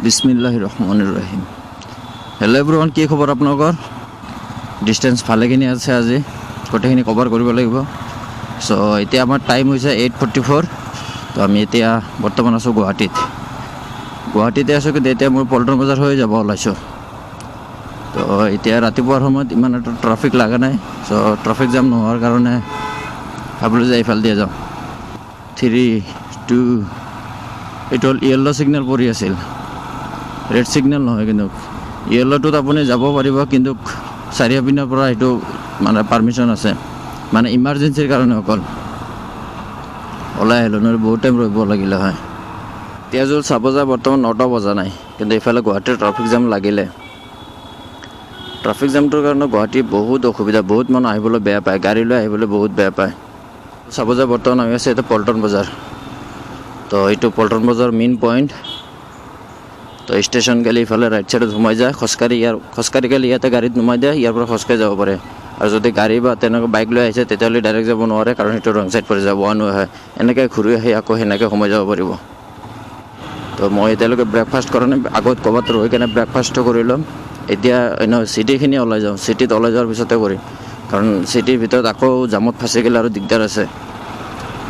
বিসমিল্লাহিৰ ৰহমানিৰ Rahim. Hello' everyone, কি খবৰ আপোনালোকৰ? ডিষ্টেঞ্চ ভালেখিনি আছে, আজি গোটেইখিনি কভাৰ কৰিব লাগিব। চ' এতিয়া আমাৰ টাইম হৈছে 8:44। তো আমি এতিয়া বৰ্তমান আছোঁ গুৱাহাটীতে আছোঁ, কিন্তু এতিয়া মোৰ পল্টন বজাৰ হৈ যাব ওলাইছোঁ। তো এতিয়া ৰাতিপুৱাৰ সময়ত ইমান এটা ট্ৰাফিক লগা নাই। চ' ট্ৰাফিক জাম নোহোৱাৰ কাৰণে ভাবিলোঁ যে এইফালে দিয়ে যাওঁ। 3, 2, এইটো হ'ল য়েল্ল' ছিগনেল পৰি আছিল, ৰেড ছিগনেল নহয়। কিন্তু য়েল্ল'টোত আপুনি যাব পাৰিব, কিন্তু চাৰিওপিনৰ পৰা এইটো মানে পাৰ্মিশ্যন আছে, মানে ইমাৰ্জেঞ্চিৰ কাৰণে অকল ওলাই আহিলোঁ, নহ'লে বহুত টাইম ৰখিব লাগিলে হয়। এতিয়া যদি চাব যায় বৰ্তমান 9টা বজা নাই, কিন্তু এইফালে গুৱাহাটীৰ ট্ৰাফিক জাম লাগিলে। ট্ৰাফিক জামটোৰ কাৰণে গুৱাহাটী বহুত অসুবিধা, বহুত মানুহ আহিবলৈ বেয়া পায়, গাড়ী লৈ আহিবলৈ বহুত বেয়া পায়। চাব যায় বৰ্তমান আমি আছে এইটো পল্টন বজাৰ। তো এইটো পল্টন বজাৰ মেইন পইণ্ট। তো ষ্টেচন গেলি ইফালে ৰাইট ছাইডত সোমাই যায়, খোজকাঢ়ি গেলি ইয়াতে গাড়ীত নোমাই দিয়ে, ইয়াৰ পৰা খোজকাঢ়ি যাব পাৰে। আৰু যদি গাড়ী বা তেনেকুৱা বাইক লৈ আহিছে তেতিয়াহ'লে ডাইৰেক্ট যাব নোৱাৰে, কাৰণ সেইটো ৰং চাইড পৰি যাব, ওৱান ৱে হয়। এনেকৈ ঘূৰি আহি আকৌ সেনেকৈ সোমাই যাব পাৰিব। তো মই এতিয়ালৈকে ব্ৰেকফাষ্ট কৰা নাই, আগত ক'ৰবাত ৰৈ কেনে ব্ৰেকফাষ্টটো কৰি ল'ম। এতিয়া চিটিখিনি ওলাই যাওঁ, চিটিত ওলাই যোৱাৰ পিছতে কৰিম, কাৰণ চিটিৰ ভিতৰত আকৌ জামত ফাঁচি গ'লে আৰু দিগদাৰ আছে।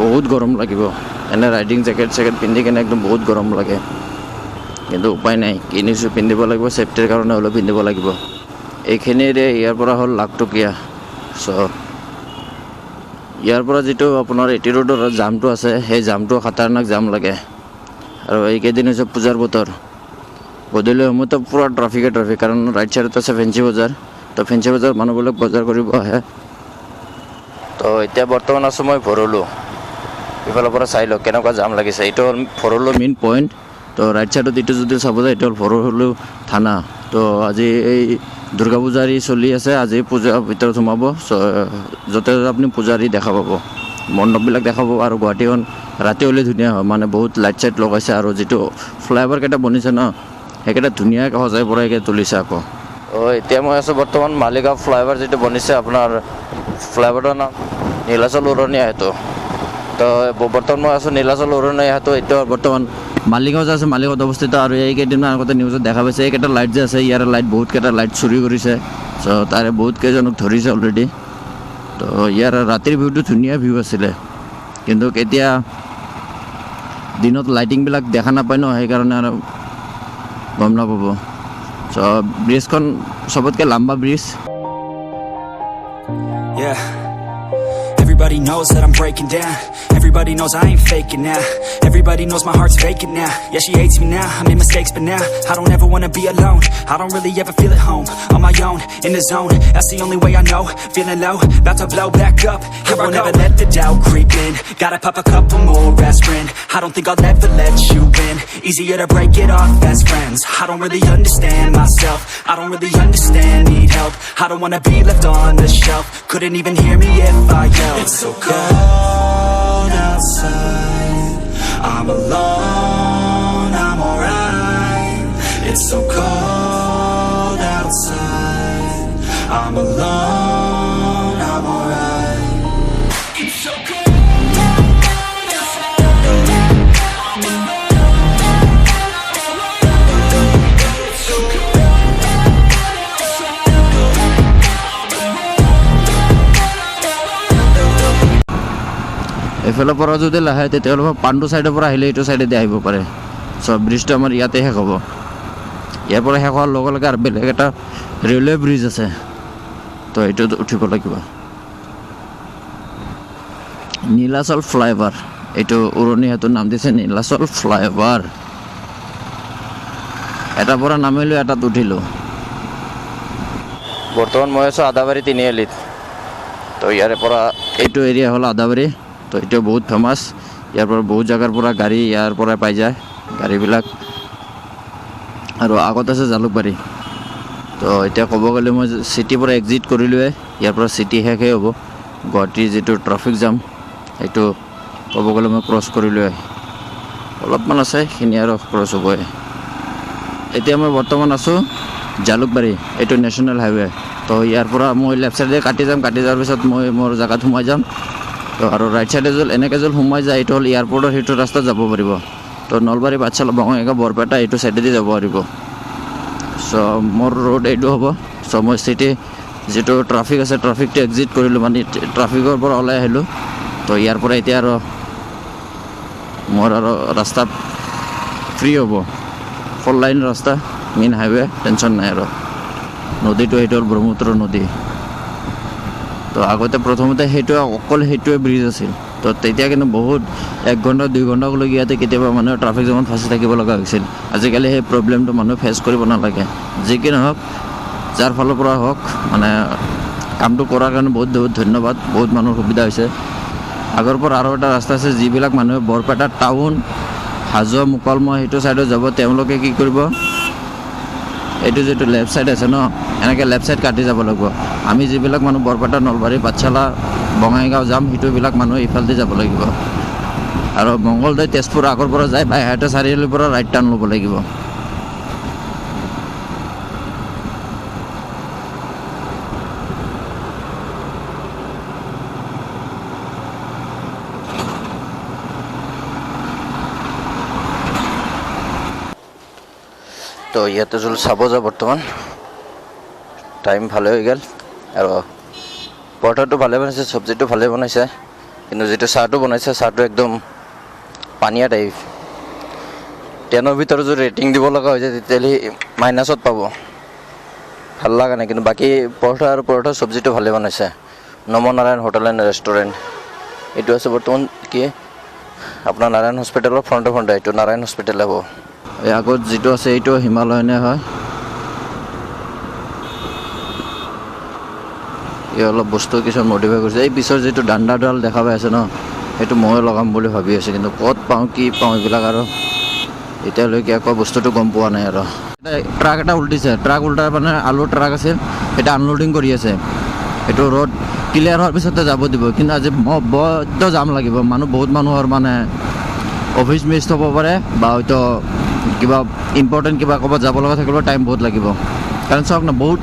বহুত গৰম লাগিব, এনে ৰাইডিং জেকেট পিন্ধি কেনে একদম বহুত গৰম লাগে, কিন্তু উপায় নাই, কিনিছোঁ পিন্ধিব লাগিব, ছেফটিৰ কাৰণে হ'লেও পিন্ধিব লাগিব। এইখিনিৰে ইয়াৰ পৰা হ'ল লাখটকীয়া। চ' ইয়াৰ পৰা যিটো আপোনাৰ এটি ৰোডৰ জামটো আছে, সেই জামটো খাতাৰনাক জাম লাগে। আৰু এইকেইদিন হৈছে পূজাৰ বতৰ, গধূলি সময়তো পূৰা ট্ৰাফিক, কাৰণ ৰাইট ছাইডত আছে ফেঞ্চি বজাৰ। তো ফেঞ্চি বজাৰ মানুহবিলাক বজাৰ কৰিব আহে। তো এতিয়া বৰ্তমান আছোঁ মই ভৰলো, ইফালৰ পৰা চাই লওক কেনেকুৱা জাম লাগিছে। এইটো হ'ল ভৰলো মেইন পইণ্ট। তো ৰাইট ছাইডত এইটো যদি চাব যায়, এইটো হ'ল ভৰলো থানা। তো আজি এই দুৰ্গা পূজাৰী চলি আছে, আজি পূজাৰ ভিতৰত সোমাব। য'তে আপুনি পূজাৰী দেখা পাব, মণ্ডপবিলাক দেখা পাব। আৰু গুৱাহাটীখন ৰাতি হ'লে ধুনীয়া হয়, মানে বহুত লাইট চাইট লগাইছে। আৰু যিটো ফ্লাইঅভাৰকেইটা বনিছে ন, সেইকেইটা ধুনীয়াকৈ সজাই পৰাইকৈ তুলিছে আকৌ। এতিয়া মই আছোঁ বৰ্তমান মালিগাঁও ফ্লাইঅভাৰ যিটো বনিছে, আপোনাৰ ফ্লাইঅভাৰৰ নাম নীলাচল উৰণীয়া সেতু। তো বৰ্তমান মই আছোঁ নীলাচল উৰণীয়া সেতু। এইটো বৰ্তমান মালিগাঁও যে আছে, মালিগাঁৱত অৱস্থিত। আৰু এই কেইদিনমান আগতে নিউজত দেখা পাইছে, এইকেইটা লাইট যে আছে, ইয়াৰে লাইট বহুতকেইটা লাইট চুৰি কৰিছে। চ' তাৰে বহুত কেইজনক ধৰিছে অলৰেডি। তো ইয়াৰ ৰাতিৰ ভিউটো ধুনীয়া ভিউ আছিলে, কিন্তু এতিয়া দিনত লাইটিংবিলাক দেখা নাপায় ন, সেইকাৰণে আৰু গম নাপাব। চ' ব্ৰিজখন চবতকৈ লাম্বা bridge. Everybody knows that I'm breaking down. Everybody knows I ain't faking now. Everybody knows my heart's vacant now. Yeah, she hates me now, I made mistakes but now I don't ever wanna be alone. I don't really ever feel at home. On my own, in the zone, that's the only way I know. Feeling low, about to blow back up. Here I go. Never let the doubt creep in. Gotta pop a couple more aspirin. I don't think I'll ever let you in. Easier to break it off best friends. I don't really understand myself. I don't really understand, need help. I don't wanna be left on the shelf. Couldn't even hear me if I yelled. It's so cold outside, I'm alone, I'm alright. It's so cold outside, I'm alone, I'm alright. It's so cold outside, I'm alone, it's so cold outside. এইফালৰ পৰা যদি লাহে তেতিয়াহ'লে পাণ্ডু ছাইডৰ পৰা আহিলে এইটো ছাইডেদি আহিব পাৰে। চ' ব্ৰিজটো আমাৰ ইয়াতে শেষ হ'ব। ইয়াৰ পৰা শেষ হোৱাৰ লগে লগে আৰু বেলেগ এটা ৰেলৱে ব্ৰিজ আছে, তো এইটোত উঠিব লাগিব। নীলাচল ফ্লাইঅভাৰ, এইটো উৰণি সেতুৰ নাম দিছে নীলাচল ফ্লাইঅভাৰ। এটাৰ পৰা নামিলোঁ, এটাত উঠিলোঁ। বৰ্তমান মই আছোঁ আদাবাৰী তিনিআলিত। তো ইয়াৰে পৰা এইটো এৰিয়া হ'ল আদাবাৰী। তো এইটো বহুত ফেমাছ, ইয়াৰ পৰা বহুত জেগাৰ পৰা গাড়ী ইয়াৰ পৰাই পাই যায় গাড়ীবিলাক। আৰু আগত আছে জালুকবাৰী। তো এতিয়া ক'ব গ'লে মই চিটিৰ পৰা এক্সিট কৰিলোঁৱে, ইয়াৰ পৰা চিটি শেষেই হ'ব। গুৱাহাটীৰ যিটো ট্ৰাফিক জাম, সেইটো ক'ব গ'লে মই ক্ৰছ কৰিলোঁৱে, অলপমান আছে সেইখিনি আৰু ক্ৰছ হ'বই। এতিয়া মই বৰ্তমান আছোঁ জালুকবাৰী, এইটো নেশ্যনেল হাইৱে। তো ইয়াৰ পৰা মই লেফ্ট ছাইডে কাটি যাম, কাটি যোৱাৰ পিছত মই মোৰ জেগাত সোমাই যাম। তো আৰু ৰাইট ছাইডে যদি এনেকৈ যদি সোমাই যায়, এইটো হ'ল এয়াৰপৰ্টৰ সেইটো ৰাস্তাত যাব পাৰিব। তো নলবাৰী পাঠশালা বঙাইগাঁও বৰপেটা এইটো চাইডেদি যাব পাৰিব চ' মোৰ ৰোড এইটো হ'ব চ' মই চিটি যিটো ট্ৰাফিক আছে ট্ৰাফিকটো এক্সিট কৰিলোঁ মানে ট্ৰাফিকৰ পৰা ওলাই আহিলোঁ তো ইয়াৰ পৰা এতিয়া আৰু মোৰ আৰু ৰাস্তা ফ্ৰী হ'ব 4 লাইন ৰাস্তা মেইন হাইৱে টেনশ্যন নাই আৰু নদীটো সেইটো হ'ল ব্ৰহ্মপুত্ৰ নদী তো আগতে প্ৰথমতে সেইটোৱে অকল সেইটোৱে ব্ৰিজ আছিল তো তেতিয়া কিন্তু বহুত 1 ঘণ্টা 2 ঘণ্টালৈকে ইয়াতে কেতিয়াবা মানুহে ট্ৰাফিক জামত ফাঁচি থাকিব লগা হৈছিল আজিকালি সেই প্ৰব্লেমটো মানুহে ফেচ কৰিব নালাগে যি কি নহওক যাৰ ফালৰ পৰা হওক মানে কামটো কৰাৰ কাৰণে বহুত বহুত ধন্যবাদ বহুত মানুহৰ সুবিধা হৈছে আগৰ পৰা আৰু এটা ৰাস্তা আছে যিবিলাক মানুহে বৰপেটা টাউন হাজো মুকলমুৱা সেইটো ছাইডত যাব তেওঁলোকে কি কৰিব এইটো যিটো লেফ্ট ছাইড আছে ন এনেকৈ লেফ্ট ছাইড কাটি যাব লাগিব আমি যিবিলাক মানুহ বৰপেটা নলবাৰী পাঠশালা বঙাইগাঁও যাম সেইটোবিলাক মানুহ ইফালেদি যাব লাগিব আৰু মংগলদৈ তেজপুৰ আগৰ পৰা যায় বাইহাটা চাৰিআলিৰ পৰা ৰাইট টাৰ্ণ ল'ব লাগিব তো ইয়াতে জল চাব যা বৰ্তমান টাইম ভালে হৈ গ'ল আৰু পৰঠাটো ভালে বনাইছে চব্জিটো ভালে বনাইছে কিন্তু যিটো চাহটো বনাইছে চাহটো একদম পানীয়া টাইপ 10ৰ ভিতৰত যদি ৰেটিং দিব লগা হৈ যায় তেতিয়াহ'লে মাইনাছত পাব ভাল লগা নাই কিন্তু বাকী পৰঠা চব্জিটো ভালে বনাইছে নমনাৰায়ণ হোটেল এণ্ড ৰেষ্টুৰেণ্ট এইটো আছে বৰ্তমান কি আপোনাৰ নাৰায়ণ হস্পিটেলৰ ফ্ৰণ্টে এইটো নাৰায়ণ হস্পিটেল হ'ব এই আগত যিটো আছে এইটো হিমালয়নে হয় এই অলপ বস্তু কিছুমান মডিফাই কৰিছে এই পিছৰ যিটো ডাণ্ডাডাল দেখা পাই আছে ন সেইটো ময়ো লগাম বুলি ভাবি আছোঁ কিন্তু ক'ত পাওঁ কি পাওঁ এইবিলাক আৰু এতিয়ালৈকে আকৌ বস্তুটো গম পোৱা নাই আৰু ট্ৰাক এটা উল্টিছে ট্ৰাক উল্টাৰ মানে আলু ট্ৰাক আছিল এটা আনলোডিং কৰি আছে এইটো ৰ'ড ক্লিয়াৰ হোৱাৰ পিছতে যাব দিব কিন্তু আজি বড্ড জাম লাগিব বহুত মানুহৰ মানে অফিচ মিছ হ'ব পাৰে বা হয়তো কিবা ইম্পৰ্টেণ্ট কিবা ক'ৰবাত যাব লগা থাকিলেও টাইম বহুত লাগিব কাৰণ চাওক না বহুত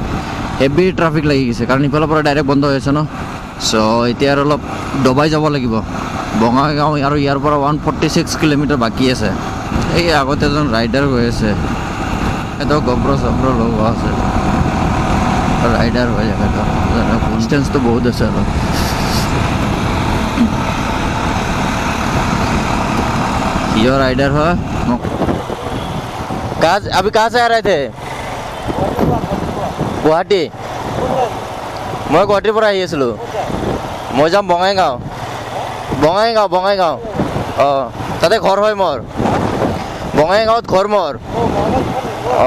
হেভি ট্ৰাফিক লাগি গৈছে কাৰণ ইফালৰ পৰা ডাইৰেক্ট বন্ধ হৈ আছে ন চ' এতিয়া আৰু অলপ দবাই যাব লাগিব বঙাইগাঁও আৰু ইয়াৰ পৰা 146 কিলোমিটাৰ বাকী আছে এই আগতে এজন ৰাইডাৰ গৈ আছে এইটো গব্ৰ চব্ৰ লগোৱা আছে ৰাইডাৰ হৈ জেগাটো ডিষ্টেঞ্চটো বহুত আছে আৰু यो राइडर हो अभी कहाँ से आ रहे थे गुवाहाटी मैं गुवाहाटीर পৰা আহি আছিলোঁ মই যাম বঙাইগাঁও অঁ তাতে ঘৰ হয় মোৰ বঙাইগাঁৱত ঘৰ মোৰ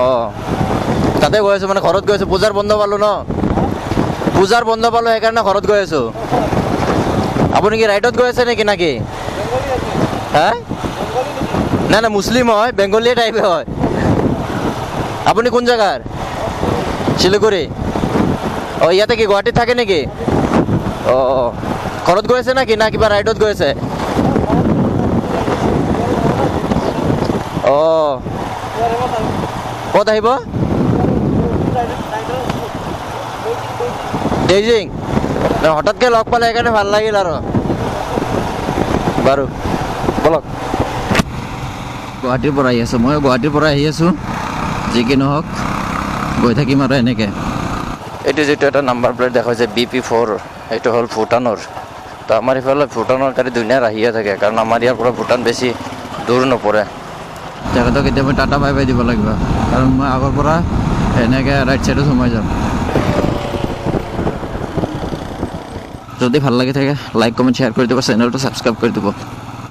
অঁ তাতে গৈ আছোঁ মানে ঘৰত গৈ আছোঁ পূজাৰ বন্ধ পালোঁ ন সেইকাৰণে ঘৰত গৈ আছোঁ আপুনি কি ৰাইডত গৈ আছে নেকি নাকি হা না মুছলিম হয় বেংগলী টাইপে হয় আপুনি কোন জেগাৰ শিলিগুৰি অঁ ইয়াতে কি গুৱাহাটীত থাকে নেকি অঁ ঘৰত গৈ আছে নেকি না কিবা ৰাইডত গৈ আছে অঁ ক'ত আহিব বেইজিং হঠাৎকৈ লগ পালে সেইকাৰণে ভাল লাগিল আৰু বাৰু বলক গুৱাহাটীৰ পৰা আহি আছোঁ মই গুৱাহাটীৰ পৰা আহি আছোঁ যি কি নহওক গৈ থাকিম আৰু এনেকৈ এইটো যিটো এটা নাম্বাৰ প্লেট দেখাইছে BP4 এইটো হ'ল ভূটানৰ তো আমাৰ ইফালে ভূটানৰ গাড়ী ধুনীয়া আহিয়ে থাকে কাৰণ আমাৰ ইয়াৰ পৰা ভূটান বেছি দূৰ নপৰে তেখেতক কেতিয়াবা টাটা বাই বাই দিব লাগিব কাৰণ মই আগৰ পৰা এনেকৈ ৰাইট ছাইডত সোমাই যাম যদি ভাল লাগি থাকে লাইক কমেণ্ট শ্বেয়াৰ কৰি দিব চেনেলটো ছাবস্ক্ৰাইব কৰি দিব